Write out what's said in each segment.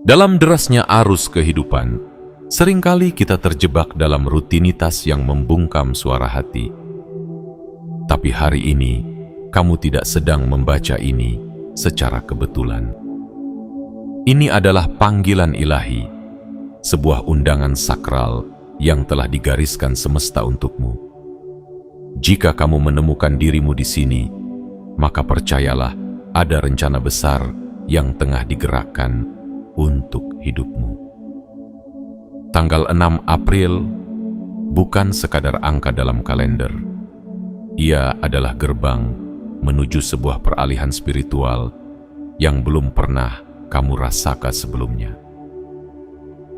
Dalam derasnya arus kehidupan, seringkali kita terjebak dalam rutinitas yang membungkam suara hati. Tapi hari ini, kamu tidak sedang membaca ini secara kebetulan. Ini adalah panggilan ilahi, sebuah undangan sakral yang telah digariskan semesta untukmu. Jika kamu menemukan dirimu di sini, maka percayalah ada rencana besar yang tengah digerakkan untuk hidupmu. Tanggal 6 April bukan sekadar angka dalam kalender. Ia adalah gerbang menuju sebuah peralihan spiritual yang belum pernah kamu rasakan sebelumnya.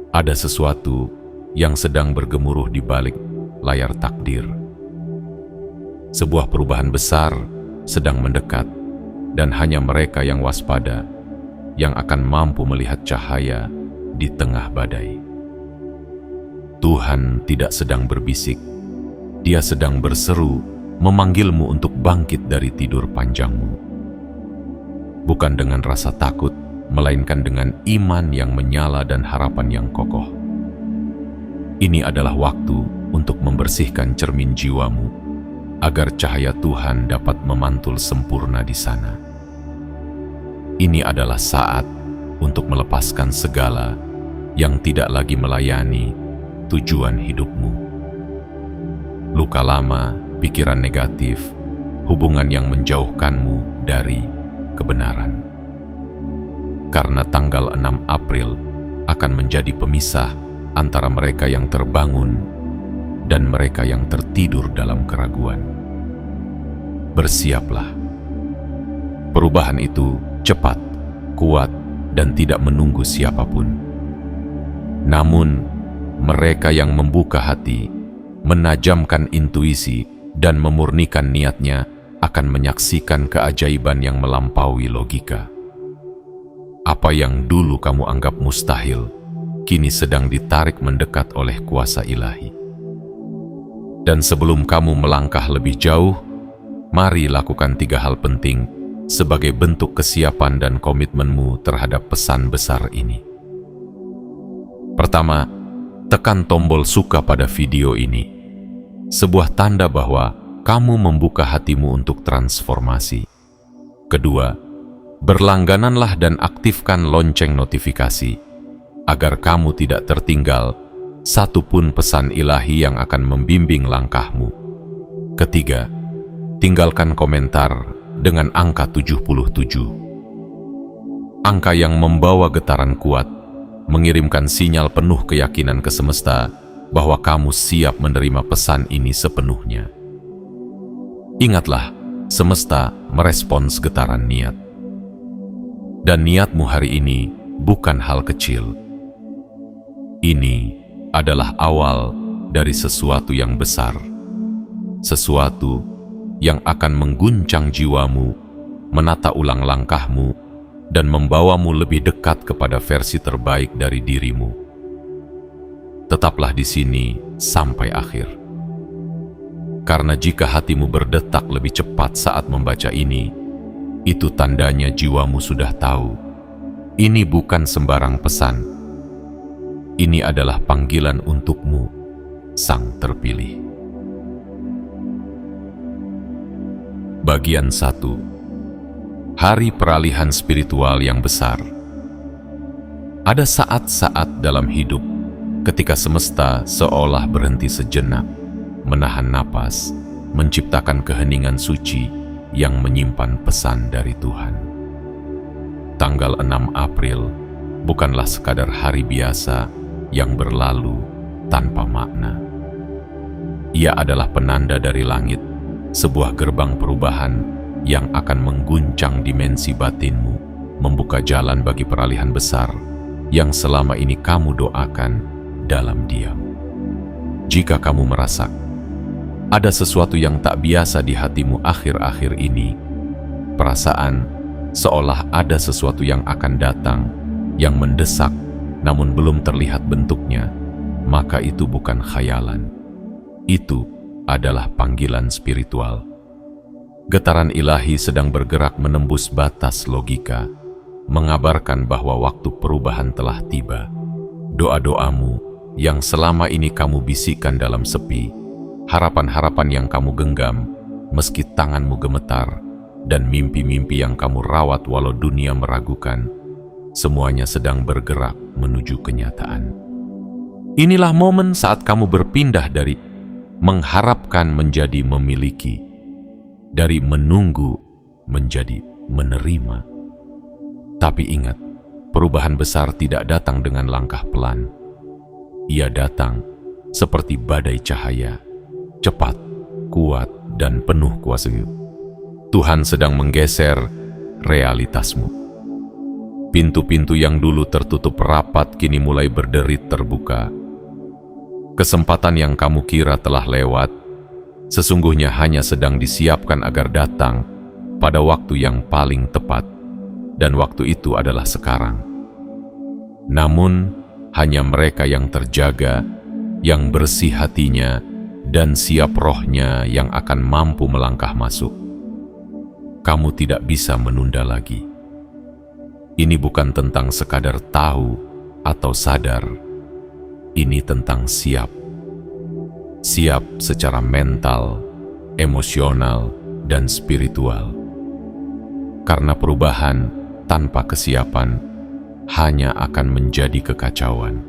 Ada sesuatu yang sedang bergemuruh di balik layar takdir. Sebuah perubahan besar sedang mendekat, dan hanya mereka yang waspada yang akan mampu melihat cahaya di tengah badai. Tuhan tidak sedang berbisik, Dia sedang berseru, memanggilmu untuk bangkit dari tidur panjangmu. Bukan dengan rasa takut, melainkan dengan iman yang menyala dan harapan yang kokoh. Ini adalah waktu untuk membersihkan cermin jiwamu, agar cahaya Tuhan dapat memantul sempurna di sana. Ini adalah saat untuk melepaskan segala yang tidak lagi melayani tujuan hidupmu. Luka lama, pikiran negatif, hubungan yang menjauhkanmu dari kebenaran. Karena tanggal 6 April akan menjadi pemisah antara mereka yang terbangun dan mereka yang tertidur dalam keraguan. Bersiaplah. Perubahan itu cepat, kuat, dan tidak menunggu siapapun. Namun, mereka yang membuka hati, menajamkan intuisi, dan memurnikan niatnya akan menyaksikan keajaiban yang melampaui logika. Apa yang dulu kamu anggap mustahil, kini sedang ditarik mendekat oleh kuasa ilahi. Dan sebelum kamu melangkah lebih jauh, mari lakukan 3 hal penting sebagai bentuk kesiapan dan komitmenmu terhadap pesan besar ini. Pertama, tekan tombol suka pada video ini. Sebuah tanda bahwa kamu membuka hatimu untuk transformasi. Kedua, berlanggananlah dan aktifkan lonceng notifikasi, agar kamu tidak tertinggal satupun pesan ilahi yang akan membimbing langkahmu. Ketiga, tinggalkan komentar dengan angka 77. Angka yang membawa getaran kuat, mengirimkan sinyal penuh keyakinan ke semesta bahwa kamu siap menerima pesan ini sepenuhnya. Ingatlah, semesta merespons getaran niat. Dan niatmu hari ini bukan hal kecil. Ini adalah awal dari sesuatu yang besar, sesuatu yang akan mengguncang jiwamu, menata ulang langkahmu, dan membawamu lebih dekat kepada versi terbaik dari dirimu. Tetaplah di sini sampai akhir. Karena jika hatimu berdetak lebih cepat saat membaca ini, itu tandanya jiwamu sudah tahu. Ini bukan sembarang pesan. Ini adalah panggilan untukmu, Sang Terpilih. Bagian 1. Hari peralihan spiritual yang besar. Ada saat-saat dalam hidup ketika semesta seolah berhenti sejenak, menahan napas, menciptakan keheningan suci yang menyimpan pesan dari Tuhan. Tanggal 6 April bukanlah sekadar hari biasa yang berlalu tanpa makna. Ia adalah penanda dari langit, sebuah gerbang perubahan yang akan mengguncang dimensi batinmu, membuka jalan bagi peralihan besar yang selama ini kamu doakan dalam diam. Jika kamu merasa ada sesuatu yang tak biasa di hatimu akhir-akhir ini, perasaan seolah ada sesuatu yang akan datang, yang mendesak namun belum terlihat bentuknya, maka itu bukan khayalan. Itu adalah panggilan spiritual. Getaran ilahi sedang bergerak menembus batas logika, mengabarkan bahwa waktu perubahan telah tiba. Doa-doamu yang selama ini kamu bisikkan dalam sepi, harapan-harapan yang kamu genggam meski tanganmu gemetar, dan mimpi-mimpi yang kamu rawat walau dunia meragukan, semuanya sedang bergerak menuju kenyataan. Inilah momen saat kamu berpindah dari mengharapkan menjadi memiliki, dari menunggu menjadi menerima. Tapi ingat, perubahan besar tidak datang dengan langkah pelan. Ia datang seperti badai cahaya, cepat, kuat, dan penuh kuasa. Tuhan sedang menggeser realitasmu. Pintu-pintu yang dulu tertutup rapat kini mulai berderit terbuka. Kesempatan yang kamu kira telah lewat, sesungguhnya hanya sedang disiapkan agar datang pada waktu yang paling tepat, dan waktu itu adalah sekarang. Namun, hanya mereka yang terjaga, yang bersih hatinya, dan siap rohnya yang akan mampu melangkah masuk. Kamu tidak bisa menunda lagi. Ini bukan tentang sekadar tahu atau sadar. Ini tentang siap. Siap secara mental, emosional, dan spiritual. Karena perubahan tanpa kesiapan hanya akan menjadi kekacauan.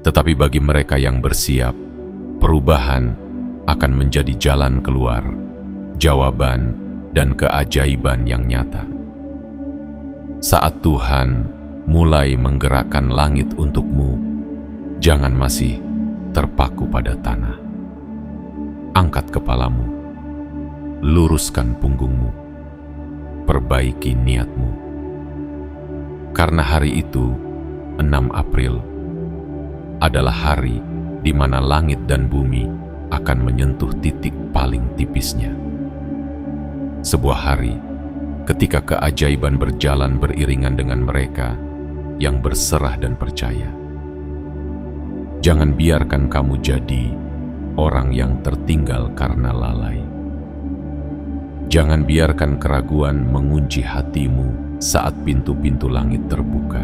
Tetapi bagi mereka yang bersiap, perubahan akan menjadi jalan keluar, jawaban, dan keajaiban yang nyata. Saat Tuhan mulai menggerakkan langit untukmu, jangan masih terpaku pada tanah. Angkat kepalamu, luruskan punggungmu, perbaiki niatmu. Karena hari itu, 6 April, adalah hari di mana langit dan bumi akan menyentuh titik paling tipisnya. Sebuah hari ketika keajaiban berjalan beriringan dengan mereka yang berserah dan percaya. Jangan biarkan kamu jadi orang yang tertinggal karena lalai. Jangan biarkan keraguan mengunci hatimu saat pintu-pintu langit terbuka.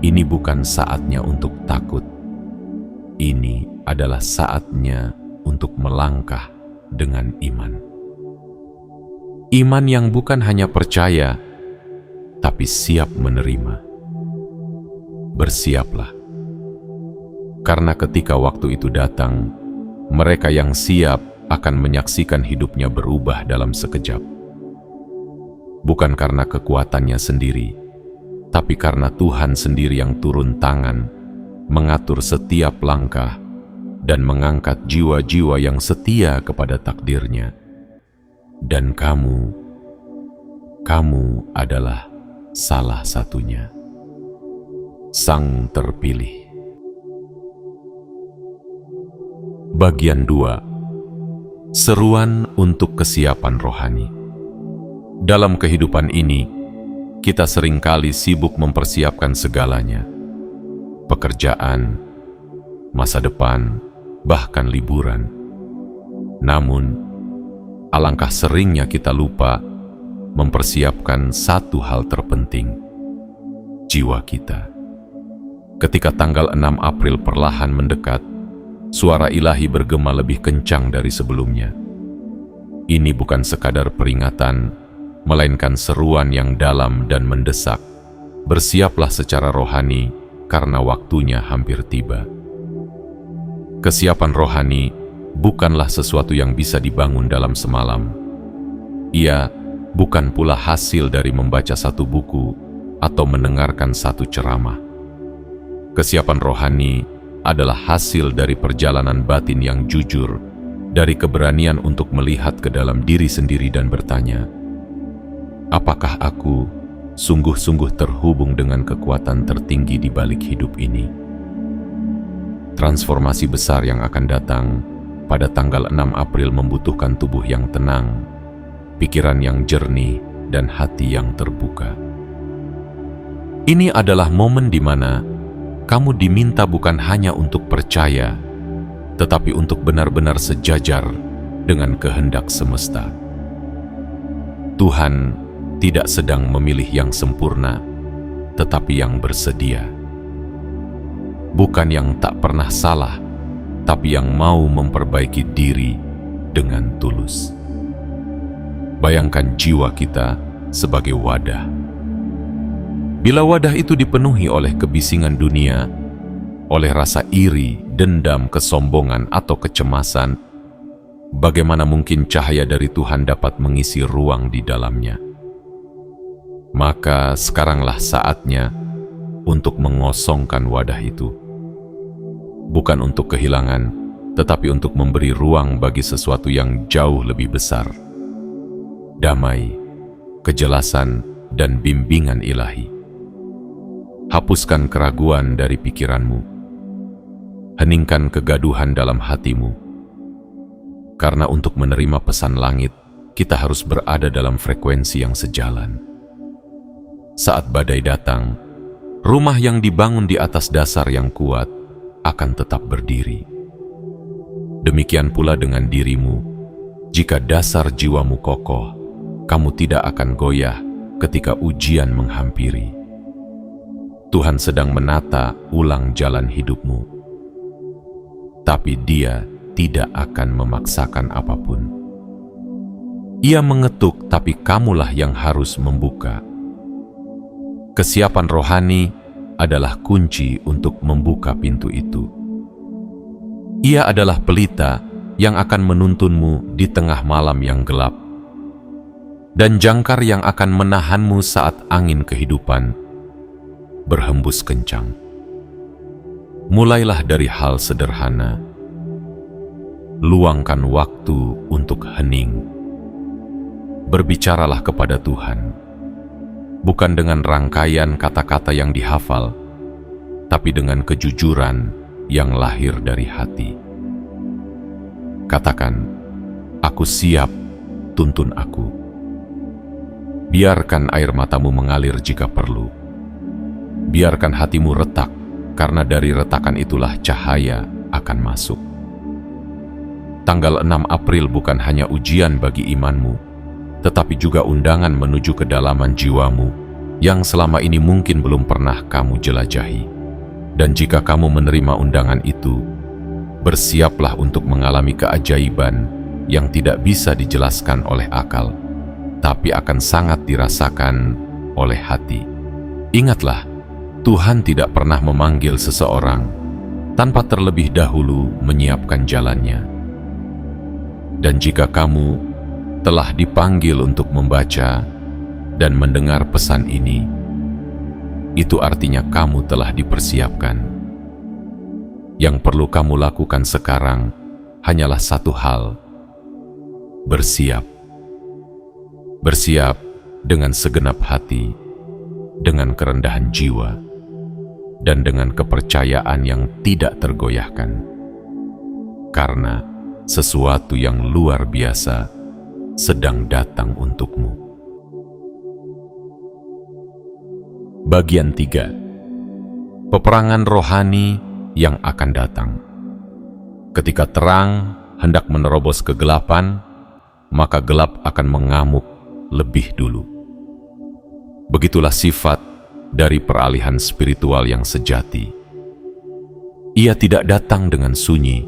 Ini bukan saatnya untuk takut. Ini adalah saatnya untuk melangkah dengan iman. Iman yang bukan hanya percaya, tapi siap menerima. Bersiaplah. Karena ketika waktu itu datang, mereka yang siap akan menyaksikan hidupnya berubah dalam sekejap. Bukan karena kekuatannya sendiri, tapi karena Tuhan sendiri yang turun tangan, mengatur setiap langkah, dan mengangkat jiwa-jiwa yang setia kepada takdirnya. Dan kamu adalah salah satunya. Sang terpilih. Bagian 2. Seruan untuk kesiapan rohani. Dalam kehidupan ini, kita seringkali sibuk mempersiapkan segalanya. Pekerjaan, masa depan, bahkan liburan. Namun, alangkah seringnya kita lupa mempersiapkan satu hal terpenting, jiwa kita. Ketika tanggal 6 April perlahan mendekat, suara ilahi bergema lebih kencang dari sebelumnya. Ini bukan sekadar peringatan, melainkan seruan yang dalam dan mendesak. Bersiaplah secara rohani, karena waktunya hampir tiba. Kesiapan rohani bukanlah sesuatu yang bisa dibangun dalam semalam. Ia bukan pula hasil dari membaca satu buku atau mendengarkan satu ceramah. Kesiapan rohani adalah hasil dari perjalanan batin yang jujur, dari keberanian untuk melihat ke dalam diri sendiri dan bertanya, apakah aku sungguh-sungguh terhubung dengan kekuatan tertinggi di balik hidup ini? Transformasi besar yang akan datang pada tanggal 6 April membutuhkan tubuh yang tenang, pikiran yang jernih, dan hati yang terbuka. Ini adalah momen di mana kamu diminta bukan hanya untuk percaya, tetapi untuk benar-benar sejajar dengan kehendak semesta. Tuhan tidak sedang memilih yang sempurna, tetapi yang bersedia. Bukan yang tak pernah salah, tapi yang mau memperbaiki diri dengan tulus. Bayangkan jiwa kita sebagai wadah. Bila wadah itu dipenuhi oleh kebisingan dunia, oleh rasa iri, dendam, kesombongan, atau kecemasan, bagaimana mungkin cahaya dari Tuhan dapat mengisi ruang di dalamnya? Maka sekaranglah saatnya untuk mengosongkan wadah itu. Bukan untuk kehilangan, tetapi untuk memberi ruang bagi sesuatu yang jauh lebih besar. Damai, kejelasan, dan bimbingan ilahi. Hapuskan keraguan dari pikiranmu. Heningkan kegaduhan dalam hatimu. Karena untuk menerima pesan langit, kita harus berada dalam frekuensi yang sejalan. Saat badai datang, rumah yang dibangun di atas dasar yang kuat akan tetap berdiri. Demikian pula dengan dirimu. Jika dasar jiwamu kokoh, kamu tidak akan goyah ketika ujian menghampiri. Tuhan sedang menata ulang jalan hidupmu, tapi Dia tidak akan memaksakan apapun. Ia mengetuk, tapi kamulah yang harus membuka. Kesiapan rohani adalah kunci untuk membuka pintu itu. Ia adalah pelita yang akan menuntunmu di tengah malam yang gelap, dan jangkar yang akan menahanmu saat angin kehidupan berhembus kencang. Mulailah dari hal sederhana. Luangkan waktu untuk hening. Berbicaralah kepada Tuhan, bukan dengan rangkaian kata-kata yang dihafal, tapi dengan kejujuran yang lahir dari hati. Katakan, "Aku siap, tuntun aku." Biarkan air matamu mengalir jika perlu. Biarkan hatimu retak, karena dari retakan itulah cahaya akan masuk. Tanggal 6 April bukan hanya ujian bagi imanmu, tetapi juga undangan menuju kedalaman jiwamu yang selama ini mungkin belum pernah kamu jelajahi. Dan jika kamu menerima undangan itu, bersiaplah untuk mengalami keajaiban yang tidak bisa dijelaskan oleh akal, tapi akan sangat dirasakan oleh hati. Ingatlah, Tuhan tidak pernah memanggil seseorang tanpa terlebih dahulu menyiapkan jalannya. Dan jika kamu telah dipanggil untuk membaca dan mendengar pesan ini, itu artinya kamu telah dipersiapkan. Yang perlu kamu lakukan sekarang hanyalah satu hal: bersiap. Bersiap dengan segenap hati, dengan kerendahan jiwa, dan dengan kepercayaan yang tidak tergoyahkan. Karena sesuatu yang luar biasa sedang datang untukmu. Bagian 3. Peperangan rohani yang akan datang. Ketika terang hendak menerobos kegelapan, maka gelap akan mengamuk lebih dulu. Begitulah sifat dari peralihan spiritual yang sejati. Ia tidak datang dengan sunyi,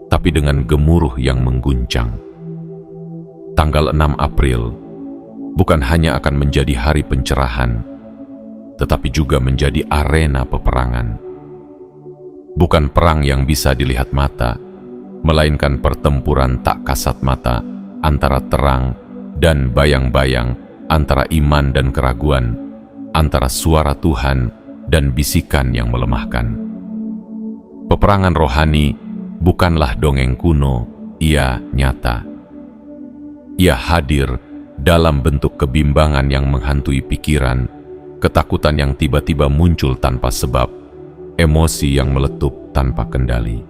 tapi dengan gemuruh yang mengguncang. Tanggal 6 April bukan hanya akan menjadi hari pencerahan, tetapi juga menjadi arena peperangan. Bukan perang yang bisa dilihat mata, melainkan pertempuran tak kasat mata antara terang dan bayang-bayang, antara iman dan keraguan, antara suara Tuhan dan bisikan yang melemahkan. Peperangan rohani bukanlah dongeng kuno, ia nyata. Ia hadir dalam bentuk kebimbangan yang menghantui pikiran, ketakutan yang tiba-tiba muncul tanpa sebab, emosi yang meletup tanpa kendali,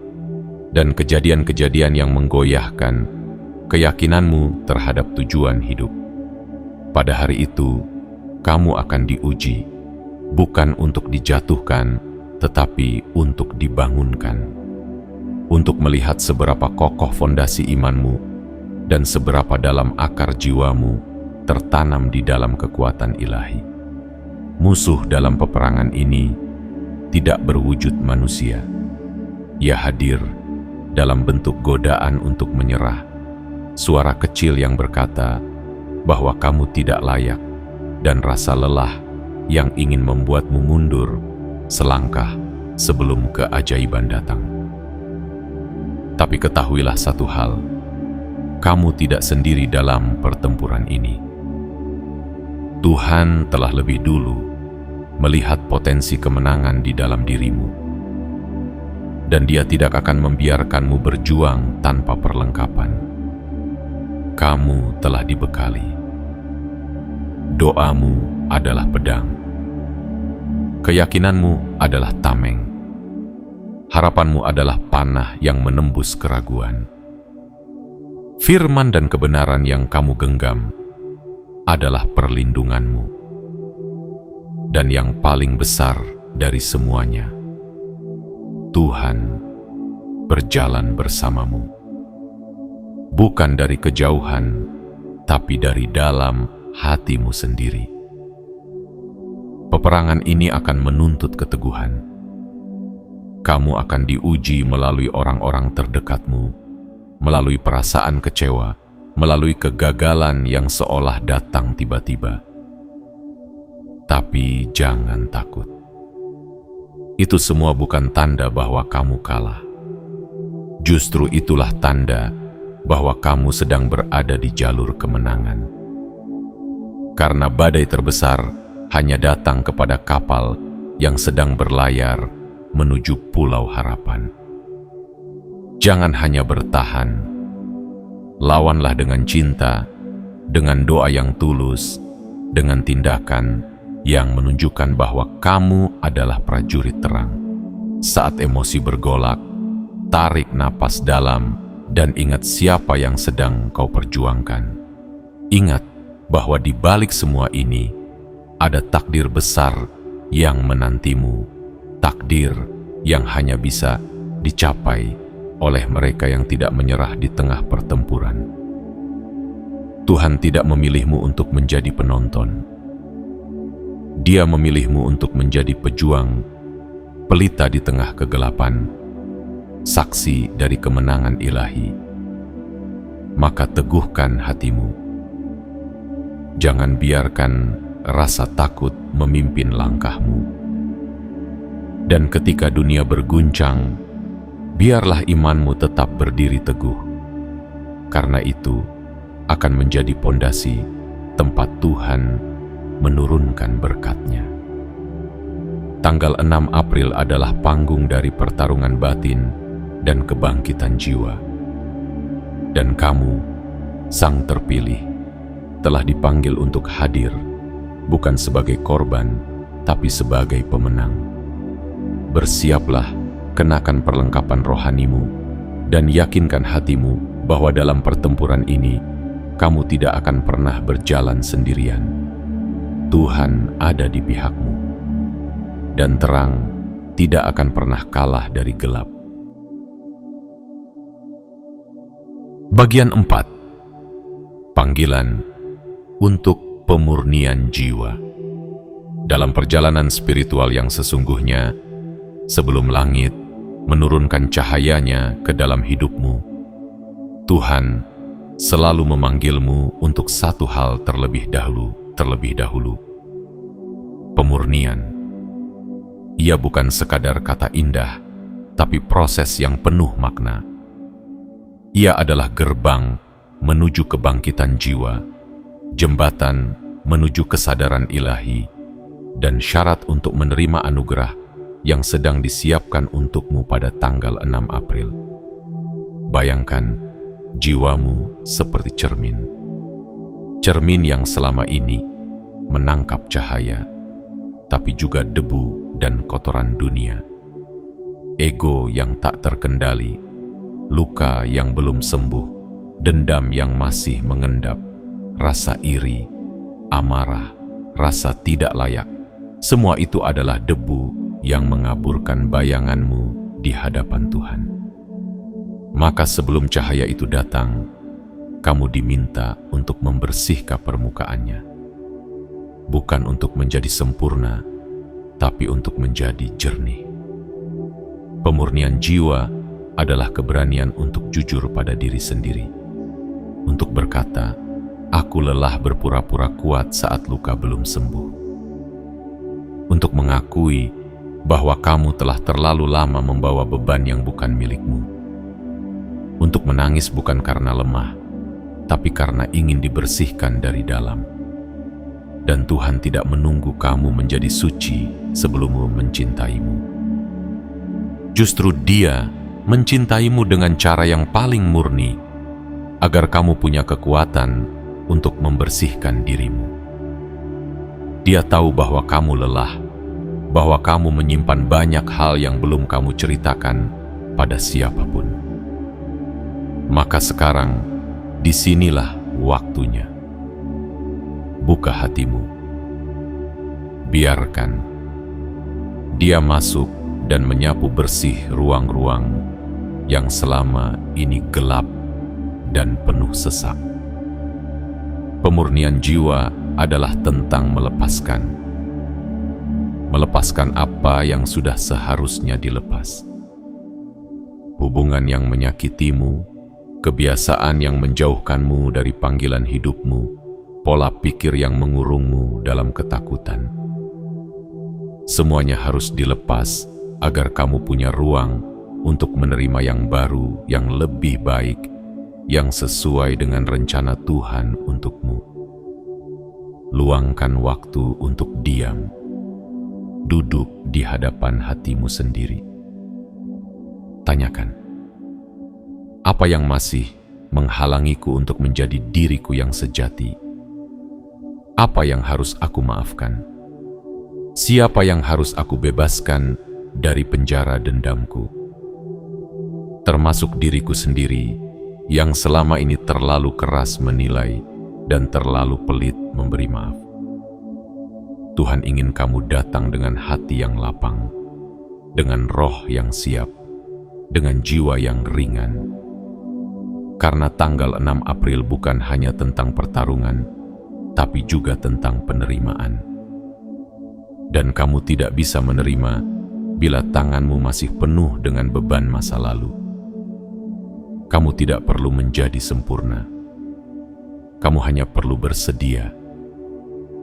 dan kejadian-kejadian yang menggoyahkan keyakinanmu terhadap tujuan hidup. Pada hari itu, kamu akan diuji, bukan untuk dijatuhkan, tetapi untuk dibangunkan. Untuk melihat seberapa kokoh fondasi imanmu dan seberapa dalam akar jiwamu tertanam di dalam kekuatan ilahi. Musuh dalam peperangan ini tidak berwujud manusia. Ia hadir dalam bentuk godaan untuk menyerah, suara kecil yang berkata bahwa kamu tidak layak, dan rasa lelah yang ingin membuatmu mundur selangkah sebelum keajaiban datang. Tapi ketahuilah satu hal, kamu tidak sendiri dalam pertempuran ini. Tuhan telah lebih dulu melihat potensi kemenangan di dalam dirimu, dan Dia tidak akan membiarkanmu berjuang tanpa perlengkapan. Kamu telah dibekali. Doamu adalah pedang. Keyakinanmu adalah tameng. Harapanmu adalah panah yang menembus keraguan. Firman dan kebenaran yang kamu genggam adalah perlindunganmu. Dan yang paling besar dari semuanya, Tuhan berjalan bersamamu. Bukan dari kejauhan, tapi dari dalam hatimu sendiri. Peperangan ini akan menuntut keteguhan. Kamu akan diuji melalui orang-orang terdekatmu, melalui perasaan kecewa, melalui kegagalan yang seolah datang tiba-tiba. Tapi jangan takut. Itu semua bukan tanda bahwa kamu kalah. Justru itulah tanda bahwa kamu sedang berada di jalur kemenangan. Karena badai terbesar hanya datang kepada kapal yang sedang berlayar menuju Pulau Harapan. Jangan hanya bertahan, lawanlah dengan cinta, dengan doa yang tulus, dengan tindakan yang menunjukkan bahwa kamu adalah prajurit terang. Saat emosi bergolak, tarik napas dalam dan ingat siapa yang sedang kau perjuangkan. Ingat bahwa di balik semua ini ada takdir besar yang menantimu, takdir yang hanya bisa dicapai oleh mereka yang tidak menyerah di tengah pertempuran. Tuhan tidak memilihmu untuk menjadi penonton. Dia memilihmu untuk menjadi pejuang, pelita di tengah kegelapan, saksi dari kemenangan ilahi. Maka teguhkan hatimu. Jangan biarkan rasa takut memimpin langkahmu. Dan ketika dunia berguncang, biarlah imanmu tetap berdiri teguh. Karena itu akan menjadi pondasi tempat Tuhan menurunkan berkat-Nya. Tanggal 6 April adalah panggung dari pertarungan batin dan kebangkitan jiwa. Dan kamu, sang terpilih, telah dipanggil untuk hadir, bukan sebagai korban, tapi sebagai pemenang. Bersiaplah, kenakan perlengkapan rohanimu, dan yakinkan hatimu bahwa dalam pertempuran ini, kamu tidak akan pernah berjalan sendirian. Tuhan ada di pihakmu, dan terang tidak akan pernah kalah dari gelap. Bagian 4. Panggilan untuk pemurnian jiwa. Dalam perjalanan spiritual yang sesungguhnya, sebelum langit menurunkan cahayanya ke dalam hidupmu, Tuhan selalu memanggilmu untuk satu hal terlebih dahulu. Pemurnian. Ia bukan sekadar kata indah, tapi proses yang penuh makna. Ia adalah gerbang menuju kebangkitan jiwa, jembatan menuju kesadaran ilahi, dan syarat untuk menerima anugerah yang sedang disiapkan untukmu pada tanggal 6 April. Bayangkan jiwamu seperti cermin. Cermin yang selama ini menangkap cahaya, tapi juga debu dan kotoran dunia. Ego yang tak terkendali, luka yang belum sembuh, dendam yang masih mengendap, rasa iri, amarah, rasa tidak layak. Semua itu adalah debu yang mengaburkan bayanganmu di hadapan Tuhan. Maka sebelum cahaya itu datang, kamu diminta untuk membersihkan permukaannya, bukan untuk menjadi sempurna, tapi untuk menjadi jernih. Pemurnian jiwa adalah keberanian untuk jujur pada diri sendiri, untuk berkata, "Aku lelah berpura-pura kuat saat luka belum sembuh." Untuk mengakui bahwa kamu telah terlalu lama membawa beban yang bukan milikmu. Untuk menangis bukan karena lemah, tapi karena ingin dibersihkan dari dalam. Dan Tuhan tidak menunggu kamu menjadi suci sebelum mencintaimu. Justru Dia mencintaimu dengan cara yang paling murni, agar kamu punya kekuatan untuk membersihkan dirimu. Dia tahu bahwa kamu lelah, bahwa kamu menyimpan banyak hal yang belum kamu ceritakan pada siapapun. Maka sekarang, disinilah waktunya. Buka hatimu. Biarkan Dia masuk dan menyapu bersih ruang-ruang yang selama ini gelap dan penuh sesak. Pemurnian jiwa adalah tentang melepaskan apa yang sudah seharusnya dilepas. Hubungan yang menyakitimu, kebiasaan yang menjauhkanmu dari panggilan hidupmu, pola pikir yang mengurungmu dalam ketakutan. Semuanya harus dilepas agar kamu punya ruang untuk menerima yang baru, yang lebih baik, yang sesuai dengan rencana Tuhan untukmu. Luangkan waktu untuk diam, duduk di hadapan hatimu sendiri. Tanyakan, apa yang masih menghalangiku untuk menjadi diriku yang sejati? Apa yang harus aku maafkan? Siapa yang harus aku bebaskan dari penjara dendamku? Termasuk diriku sendiri yang selama ini terlalu keras menilai dan terlalu pelit memberi maaf. Tuhan ingin kamu datang dengan hati yang lapang, dengan roh yang siap, dengan jiwa yang ringan. Karena tanggal 6 April bukan hanya tentang pertarungan, tapi juga tentang penerimaan. Dan kamu tidak bisa menerima bila tanganmu masih penuh dengan beban masa lalu. Kamu tidak perlu menjadi sempurna. Kamu hanya perlu bersedia.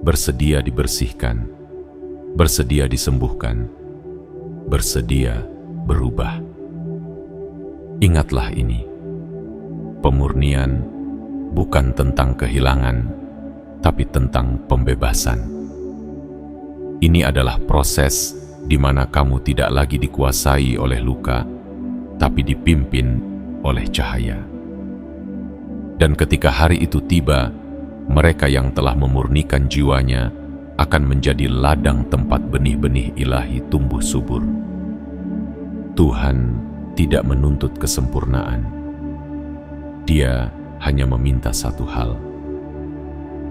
Bersedia dibersihkan, bersedia disembuhkan, bersedia berubah. Ingatlah ini, pemurnian bukan tentang kehilangan, tapi tentang pembebasan. Ini adalah proses di mana kamu tidak lagi dikuasai oleh luka, tapi dipimpin oleh cahaya. Dan ketika hari itu tiba, mereka yang telah memurnikan jiwanya akan menjadi ladang tempat benih-benih ilahi tumbuh subur. Tuhan tidak menuntut kesempurnaan. Dia hanya meminta satu hal.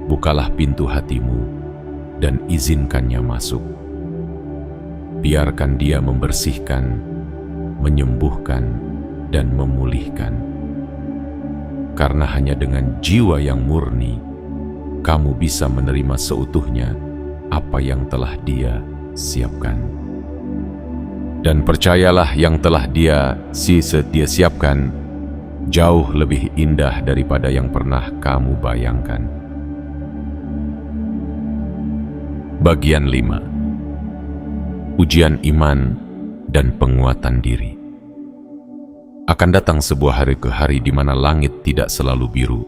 Bukalah pintu hatimu dan izinkannya masuk. Biarkan Dia membersihkan, menyembuhkan, dan memulihkan. Karena hanya dengan jiwa yang murni, kamu bisa menerima seutuhnya apa yang telah Dia siapkan. Dan percayalah, yang telah Dia siapkan jauh lebih indah daripada yang pernah kamu bayangkan. Bagian 5. Ujian iman dan penguatan diri. Akan datang sebuah hari ke hari di mana langit tidak selalu biru,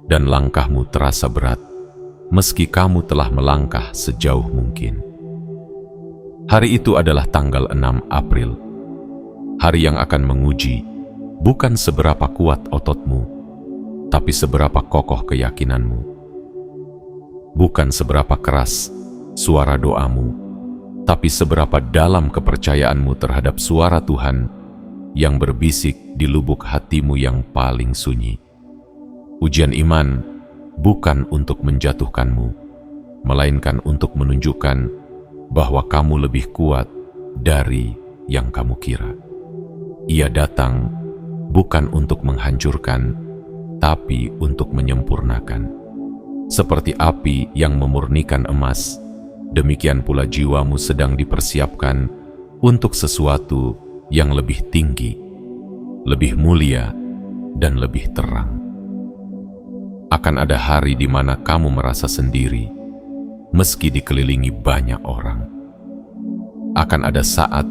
dan langkahmu terasa berat, meski kamu telah melangkah sejauh mungkin. Hari itu adalah tanggal 6 April, hari yang akan menguji bukan seberapa kuat ototmu, tapi seberapa kokoh keyakinanmu. Bukan seberapa keras suara doamu, tapi seberapa dalam kepercayaanmu terhadap suara Tuhan yang berbisik di lubuk hatimu yang paling sunyi. Ujian iman bukan untuk menjatuhkanmu, melainkan untuk menunjukkan bahwa kamu lebih kuat dari yang kamu kira. Ia datang bukan untuk menghancurkan, tapi untuk menyempurnakan. Seperti api yang memurnikan emas, demikian pula jiwamu sedang dipersiapkan untuk sesuatu yang lebih tinggi, lebih mulia, dan lebih terang. Akan ada hari di mana kamu merasa sendiri, meski dikelilingi banyak orang. Akan ada saat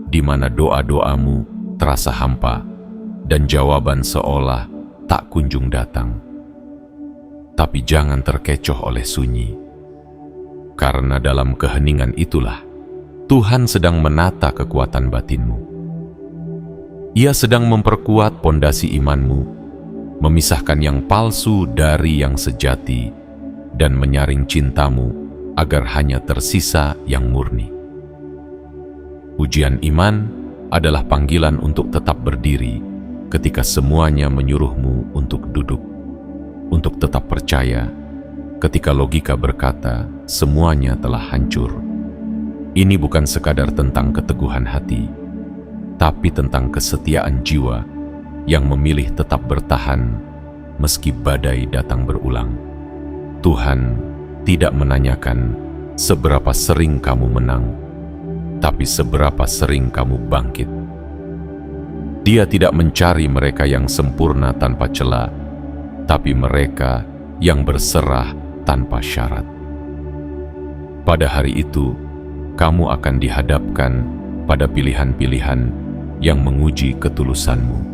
di mana doa-doamu terasa hampa, dan jawaban seolah tak kunjung datang. Tapi jangan terkecoh oleh sunyi, karena dalam keheningan itulah Tuhan sedang menata kekuatan batinmu. Ia sedang memperkuat pondasi imanmu, memisahkan yang palsu dari yang sejati, dan menyaring cintamu agar hanya tersisa yang murni. Ujian iman adalah panggilan untuk tetap berdiri ketika semuanya menyuruhmu untuk duduk, untuk tetap percaya ketika logika berkata semuanya telah hancur. Ini bukan sekadar tentang keteguhan hati, tapi tentang kesetiaan jiwa yang memilih tetap bertahan meski badai datang berulang. Tuhan tidak menanyakan seberapa sering kamu menang, tapi seberapa sering kamu bangkit. Dia tidak mencari mereka yang sempurna tanpa celah, tapi mereka yang berserah tanpa syarat. Pada hari itu, kamu akan dihadapkan pada pilihan-pilihan yang menguji ketulusanmu.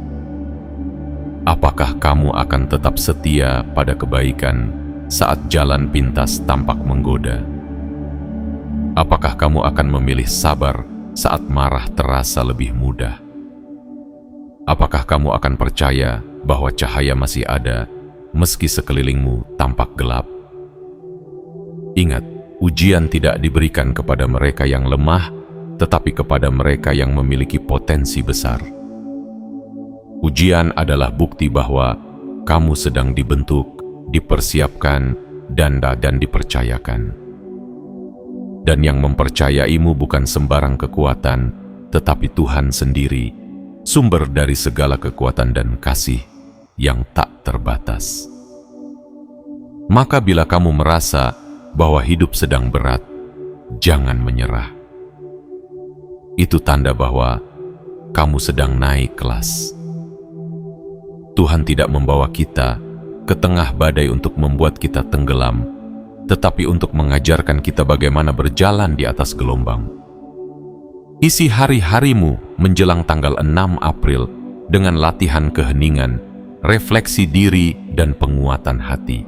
Apakah kamu akan tetap setia pada kebaikan saat jalan pintas tampak menggoda? Apakah kamu akan memilih sabar saat marah terasa lebih mudah? Apakah kamu akan percaya bahwa cahaya masih ada meski sekelilingmu tampak gelap? Ingat, ujian tidak diberikan kepada mereka yang lemah, tetapi kepada mereka yang memiliki potensi besar. Ujian adalah bukti bahwa kamu sedang dibentuk, dipersiapkan, dan dipercayakan. Dan yang mempercayaimu bukan sembarang kekuatan, tetapi Tuhan sendiri, sumber dari segala kekuatan dan kasih yang tak terbatas. Maka bila kamu merasa bahwa hidup sedang berat, jangan menyerah. Itu tanda bahwa kamu sedang naik kelas. Tuhan tidak membawa kita ke tengah badai untuk membuat kita tenggelam, tetapi untuk mengajarkan kita bagaimana berjalan di atas gelombang. Isi hari-harimu menjelang tanggal 6 April dengan latihan keheningan, refleksi diri, dan penguatan hati.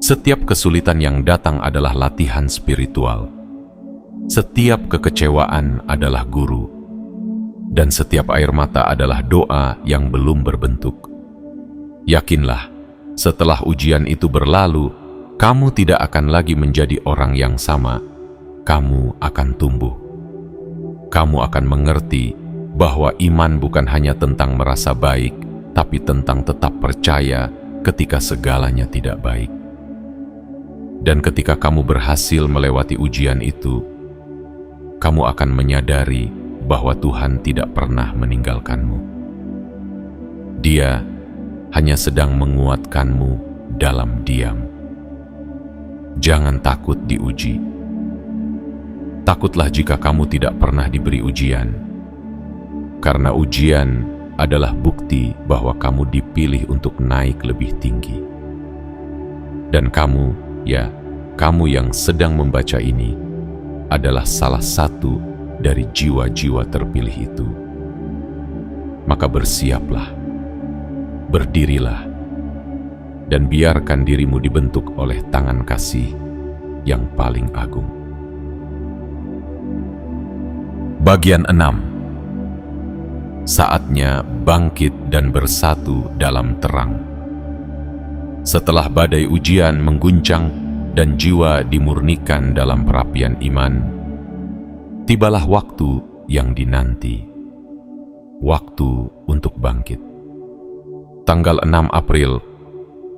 Setiap kesulitan yang datang adalah latihan spiritual. Setiap kekecewaan adalah guru. Dan setiap air mata adalah doa yang belum berbentuk. Yakinlah, setelah ujian itu berlalu, kamu tidak akan lagi menjadi orang yang sama. Kamu akan tumbuh. Kamu akan mengerti bahwa iman bukan hanya tentang merasa baik, tapi tentang tetap percaya ketika segalanya tidak baik. Dan ketika kamu berhasil melewati ujian itu, kamu akan menyadari bahwa Tuhan tidak pernah meninggalkanmu. Dia hanya sedang menguatkanmu dalam diam. Jangan takut diuji. Takutlah jika kamu tidak pernah diberi ujian, karena ujian adalah bukti bahwa kamu dipilih untuk naik lebih tinggi. Dan kamu, ya, kamu yang sedang membaca ini, adalah salah satu dari jiwa-jiwa terpilih itu. Maka bersiaplah, berdirilah, dan biarkan dirimu dibentuk oleh tangan kasih yang paling agung. Bagian 6. Saatnya bangkit dan bersatu dalam terang. Setelah badai ujian mengguncang dan jiwa dimurnikan dalam perapian iman, tibalah waktu yang dinanti. Waktu untuk bangkit. Tanggal 6 April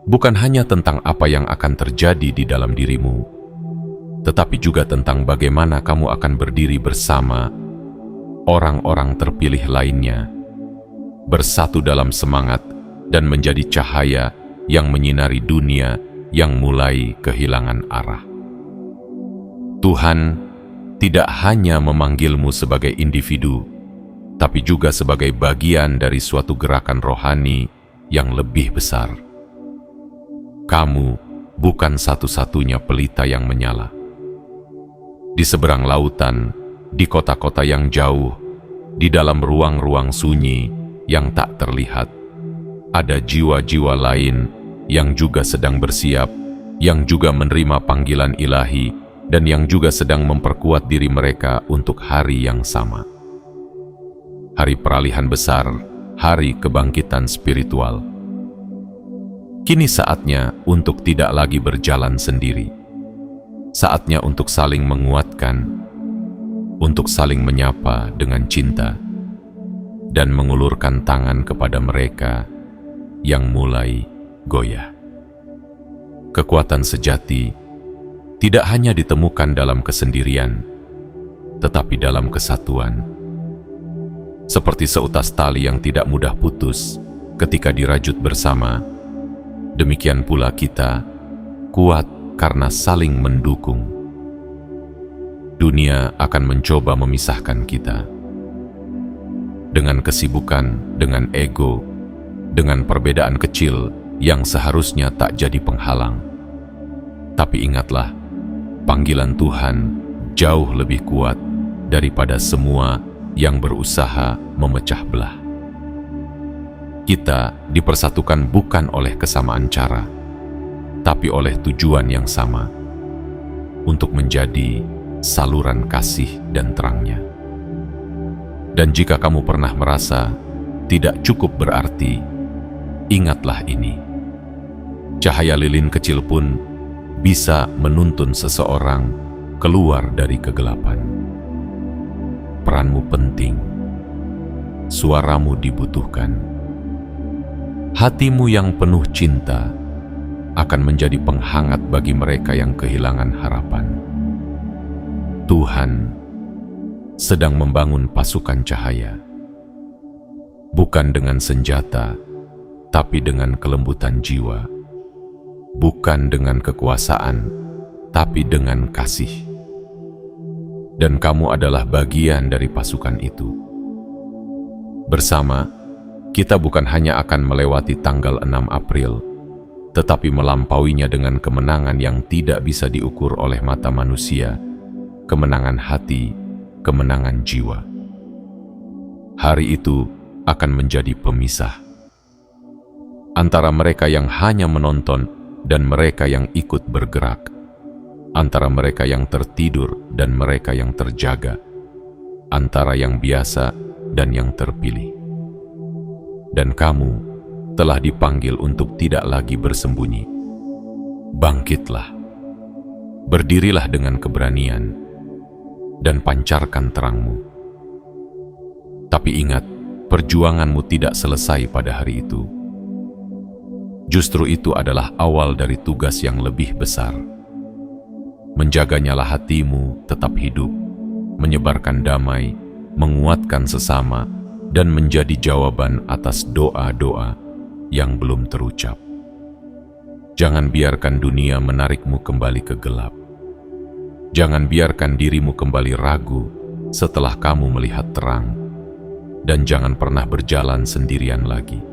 bukan hanya tentang apa yang akan terjadi di dalam dirimu, tetapi juga tentang bagaimana kamu akan berdiri bersama orang-orang terpilih lainnya, bersatu dalam semangat dan menjadi cahaya yang menyinari dunia yang mulai kehilangan arah. Tuhan tidak hanya memanggilmu sebagai individu, tapi juga sebagai bagian dari suatu gerakan rohani yang lebih besar. Kamu bukan satu-satunya pelita yang menyala. Di seberang lautan, di kota-kota yang jauh, di dalam ruang-ruang sunyi yang tak terlihat, ada jiwa-jiwa lain yang juga sedang bersiap, yang juga menerima panggilan ilahi, dan yang juga sedang memperkuat diri mereka untuk hari yang sama. Hari peralihan besar, hari kebangkitan spiritual. Kini saatnya untuk tidak lagi berjalan sendiri. Saatnya untuk saling menguatkan, untuk saling menyapa dengan cinta, dan mengulurkan tangan kepada mereka yang mulai goyah. Kekuatan sejati tidak hanya ditemukan dalam kesendirian, tetapi dalam kesatuan. Seperti seutas tali yang tidak mudah putus ketika dirajut bersama, demikian pula kita kuat karena saling mendukung. Dunia akan mencoba memisahkan kita. Dengan kesibukan, dengan ego, dengan perbedaan kecil yang seharusnya tak jadi penghalang. Tapi ingatlah, panggilan Tuhan jauh lebih kuat daripada semua yang berusaha memecah belah. Kita dipersatukan bukan oleh kesamaan cara, tapi oleh tujuan yang sama, untuk menjadi saluran kasih dan terangnya. Dan jika kamu pernah merasa tidak cukup berarti, ingatlah ini. Cahaya lilin kecil pun bisa menuntun seseorang keluar dari kegelapan. Peranmu penting, suaramu dibutuhkan. Hatimu yang penuh cinta akan menjadi penghangat bagi mereka yang kehilangan harapan. Tuhan sedang membangun pasukan cahaya, bukan dengan senjata, tapi dengan kelembutan jiwa, bukan dengan kekuasaan, tapi dengan kasih. Dan kamu adalah bagian dari pasukan itu. Bersama, kita bukan hanya akan melewati tanggal 6 April, tetapi melampauinya dengan kemenangan yang tidak bisa diukur oleh mata manusia, kemenangan hati, kemenangan jiwa. Hari itu akan menjadi pemisah antara mereka yang hanya menonton dan mereka yang ikut bergerak, antara mereka yang tertidur dan mereka yang terjaga, antara yang biasa dan yang terpilih. Dan kamu telah dipanggil untuk tidak lagi bersembunyi. Bangkitlah, berdirilah dengan keberanian, dan pancarkan terangmu. Tapi ingat, perjuanganmu tidak selesai pada hari itu. Justru itu adalah awal dari tugas yang lebih besar. Menjaganyalah hatimu tetap hidup, menyebarkan damai, menguatkan sesama, dan menjadi jawaban atas doa-doa yang belum terucap. Jangan biarkan dunia menarikmu kembali ke gelap. Jangan biarkan dirimu kembali ragu setelah kamu melihat terang. Dan jangan pernah berjalan sendirian lagi.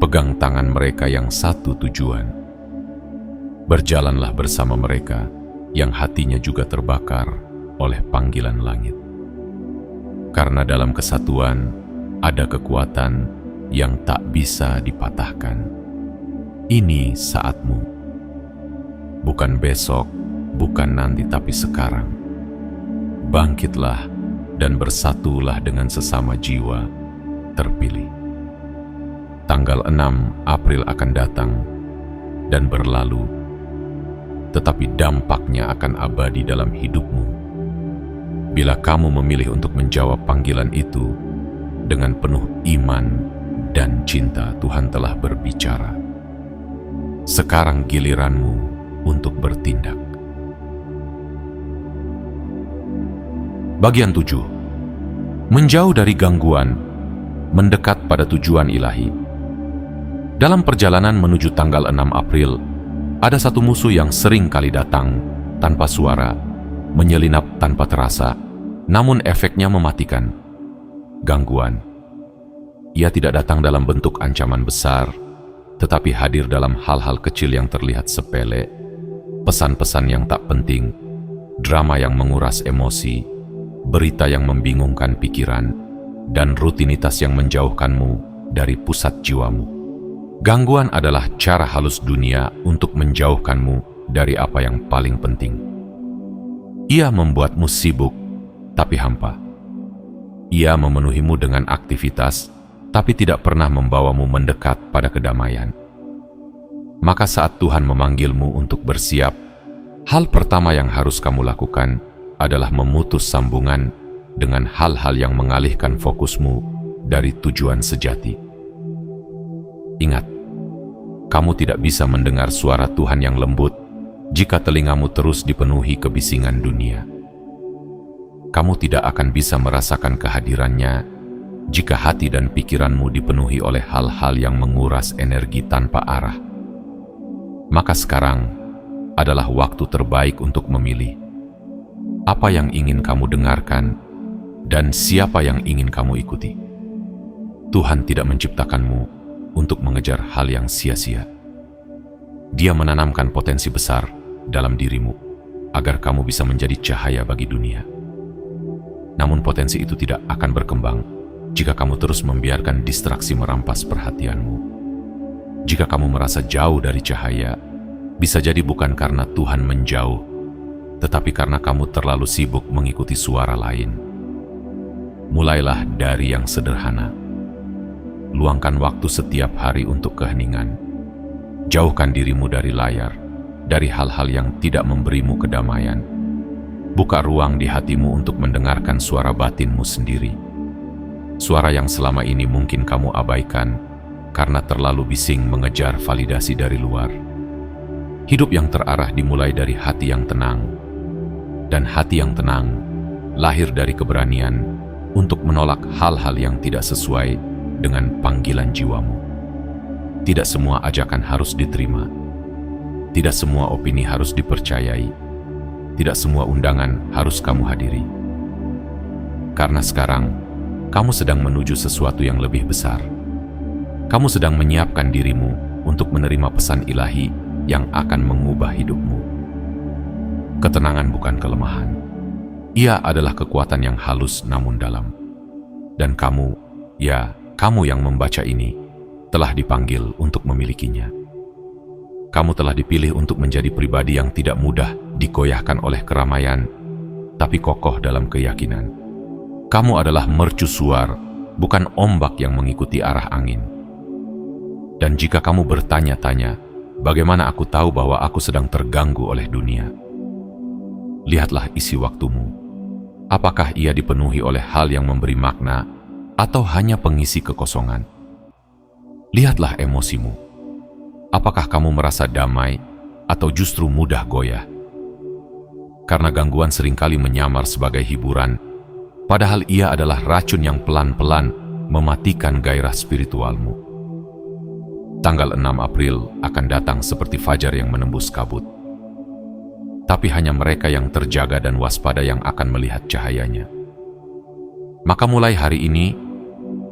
Pegang tangan mereka yang satu tujuan. Berjalanlah bersama mereka yang hatinya juga terbakar oleh panggilan langit. Karena dalam kesatuan ada kekuatan yang tak bisa dipatahkan. Ini saatmu. Bukan besok, bukan nanti, tapi sekarang. Bangkitlah dan bersatulah dengan sesama jiwa terpilih. Tanggal 6 April akan datang dan berlalu, tetapi dampaknya akan abadi dalam hidupmu. Bila kamu memilih untuk menjawab panggilan itu dengan penuh iman dan cinta, Tuhan telah berbicara. Sekarang giliranmu untuk bertindak. Bagian 7. Menjauh dari gangguan, mendekat pada tujuan ilahi. Dalam perjalanan menuju tanggal 6 April, ada satu musuh yang sering kali datang tanpa suara, menyelinap tanpa terasa, namun efeknya mematikan. Gangguan. Ia tidak datang dalam bentuk ancaman besar, tetapi hadir dalam hal-hal kecil yang terlihat sepele, pesan-pesan yang tak penting, drama yang menguras emosi, berita yang membingungkan pikiran, dan rutinitas yang menjauhkanmu dari pusat jiwamu. Gangguan adalah cara halus dunia untuk menjauhkanmu dari apa yang paling penting. Ia membuatmu sibuk, tapi hampa. Ia memenuhimu dengan aktivitas, tapi tidak pernah membawamu mendekat pada kedamaian. Maka saat Tuhan memanggilmu untuk bersiap, hal pertama yang harus kamu lakukan adalah memutus sambungan dengan hal-hal yang mengalihkan fokusmu dari tujuan sejati. Ingat, kamu tidak bisa mendengar suara Tuhan yang lembut jika telingamu terus dipenuhi kebisingan dunia. Kamu tidak akan bisa merasakan kehadirannya jika hati dan pikiranmu dipenuhi oleh hal-hal yang menguras energi tanpa arah. Maka sekarang adalah waktu terbaik untuk memilih apa yang ingin kamu dengarkan dan siapa yang ingin kamu ikuti. Tuhan tidak menciptakanmu untuk mengejar hal yang sia-sia. Dia menanamkan potensi besar dalam dirimu agar kamu bisa menjadi cahaya bagi dunia. Namun potensi itu tidak akan berkembang jika kamu terus membiarkan distraksi merampas perhatianmu. Jika kamu merasa jauh dari cahaya, bisa jadi bukan karena Tuhan menjauh, tetapi karena kamu terlalu sibuk mengikuti suara lain. Mulailah dari yang sederhana. Luangkan waktu setiap hari untuk keheningan. Jauhkan dirimu dari layar, dari hal-hal yang tidak memberimu kedamaian. Buka ruang di hatimu untuk mendengarkan suara batinmu sendiri. Suara yang selama ini mungkin kamu abaikan karena terlalu bising mengejar validasi dari luar. Hidup yang terarah dimulai dari hati yang tenang. Dan hati yang tenang lahir dari keberanian untuk menolak hal-hal yang tidak sesuai dengan panggilan jiwamu. Tidak semua ajakan harus diterima. Tidak semua opini harus dipercayai. Tidak semua undangan harus kamu hadiri. Karena sekarang, kamu sedang menuju sesuatu yang lebih besar. Kamu sedang menyiapkan dirimu untuk menerima pesan ilahi yang akan mengubah hidupmu. Ketenangan bukan kelemahan. Ia adalah kekuatan yang halus namun dalam. Dan kamu, kamu yang membaca ini, telah dipanggil untuk memilikinya. Kamu telah dipilih untuk menjadi pribadi yang tidak mudah digoyahkan oleh keramaian, tapi kokoh dalam keyakinan. Kamu adalah mercusuar, bukan ombak yang mengikuti arah angin. Dan jika kamu bertanya-tanya, bagaimana aku tahu bahwa aku sedang terganggu oleh dunia? Lihatlah isi waktumu. Apakah ia dipenuhi oleh hal yang memberi makna, atau hanya pengisi kekosongan? Lihatlah emosimu. Apakah kamu merasa damai atau justru mudah goyah? Karena gangguan seringkali menyamar sebagai hiburan, padahal ia adalah racun yang pelan-pelan mematikan gairah spiritualmu. Tanggal 6 April akan datang seperti fajar yang menembus kabut. Tapi hanya mereka yang terjaga dan waspada yang akan melihat cahayanya. Maka mulai hari ini,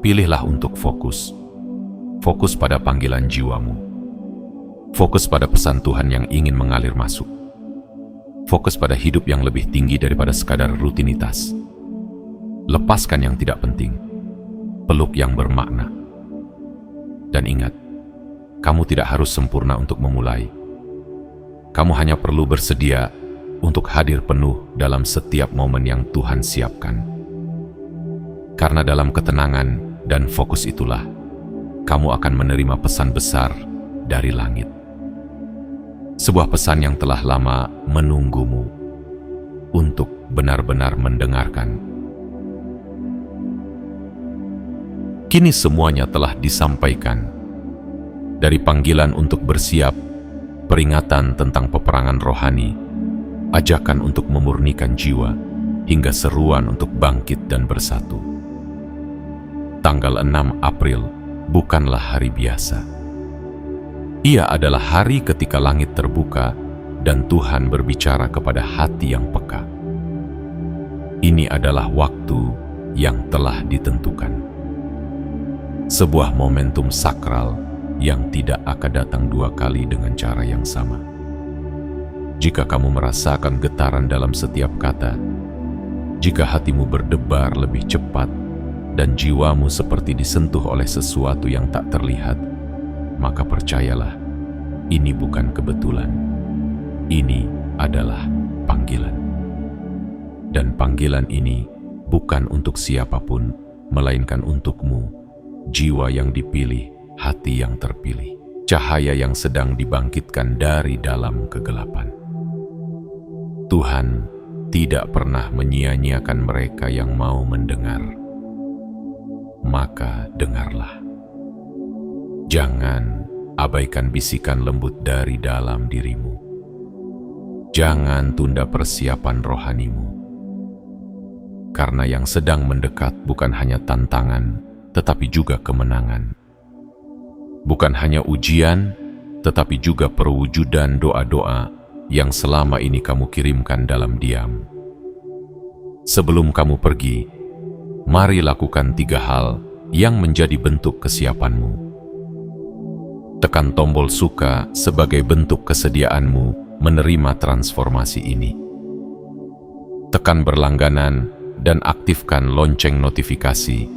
pilihlah untuk fokus. Fokus pada panggilan jiwamu. Fokus pada pesan Tuhan yang ingin mengalir masuk. Fokus pada hidup yang lebih tinggi daripada sekadar rutinitas. Lepaskan yang tidak penting. Peluk yang bermakna. Dan ingat, kamu tidak harus sempurna untuk memulai. Kamu hanya perlu bersedia untuk hadir penuh dalam setiap momen yang Tuhan siapkan. Karena dalam ketenangan dan fokus itulah, kamu akan menerima pesan besar dari langit. Sebuah pesan yang telah lama menunggumu untuk benar-benar mendengarkan. Kini semuanya telah disampaikan. Dari panggilan untuk bersiap, peringatan tentang peperangan rohani, ajakan untuk memurnikan jiwa, hingga seruan untuk bangkit dan bersatu. Tanggal 6 April bukanlah hari biasa. Ia adalah hari ketika langit terbuka dan Tuhan berbicara kepada hati yang peka. Ini adalah waktu yang telah ditentukan. Sebuah momentum sakral yang tidak akan datang dua kali dengan cara yang sama. Jika kamu merasakan getaran dalam setiap kata, jika hatimu berdebar lebih cepat, dan jiwamu seperti disentuh oleh sesuatu yang tak terlihat, maka percayalah, ini bukan kebetulan. Ini adalah panggilan. Dan panggilan ini bukan untuk siapapun, melainkan untukmu, jiwa yang dipilih, hati yang terpilih, cahaya yang sedang dibangkitkan dari dalam kegelapan. Tuhan tidak pernah menyia-nyiakan mereka yang mau mendengar. Maka dengarlah. Jangan abaikan bisikan lembut dari dalam dirimu. Jangan tunda persiapan rohanimu. Karena yang sedang mendekat bukan hanya tantangan, tetapi juga kemenangan. Bukan hanya ujian, tetapi juga perwujudan doa-doa yang selama ini kamu kirimkan dalam diam. Sebelum kamu pergi, mari lakukan 3 hal yang menjadi bentuk kesiapanmu. Tekan tombol suka sebagai bentuk kesediaanmu menerima transformasi ini. Tekan berlangganan dan aktifkan lonceng notifikasi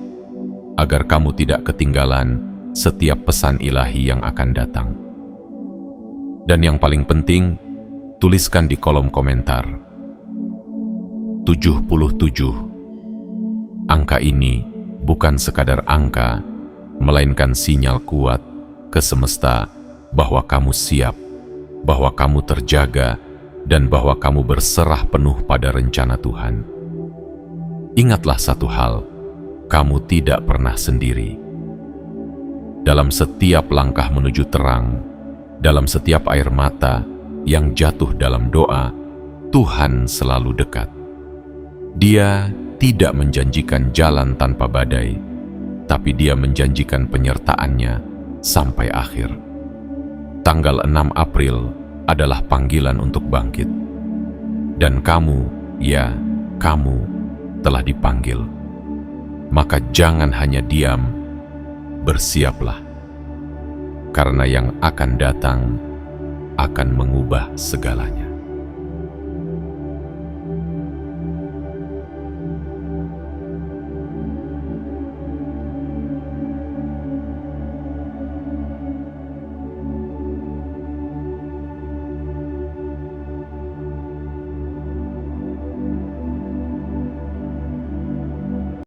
agar kamu tidak ketinggalan setiap pesan ilahi yang akan datang. Dan yang paling penting, tuliskan di kolom komentar 77. Angka ini bukan sekadar angka, melainkan sinyal kuat ke semesta bahwa kamu siap, bahwa kamu terjaga, dan bahwa kamu berserah penuh pada rencana Tuhan. Ingatlah satu hal, kamu tidak pernah sendiri. Dalam setiap langkah menuju terang, dalam setiap air mata yang jatuh dalam doa, Tuhan selalu dekat. Dia tidak menjanjikan jalan tanpa badai, tapi Dia menjanjikan penyertaannya sampai akhir. Tanggal 6 April adalah panggilan untuk bangkit. Dan kamu, ya, kamu telah dipanggil. Maka jangan hanya diam, bersiaplah. Karena yang akan datang akan mengubah segalanya.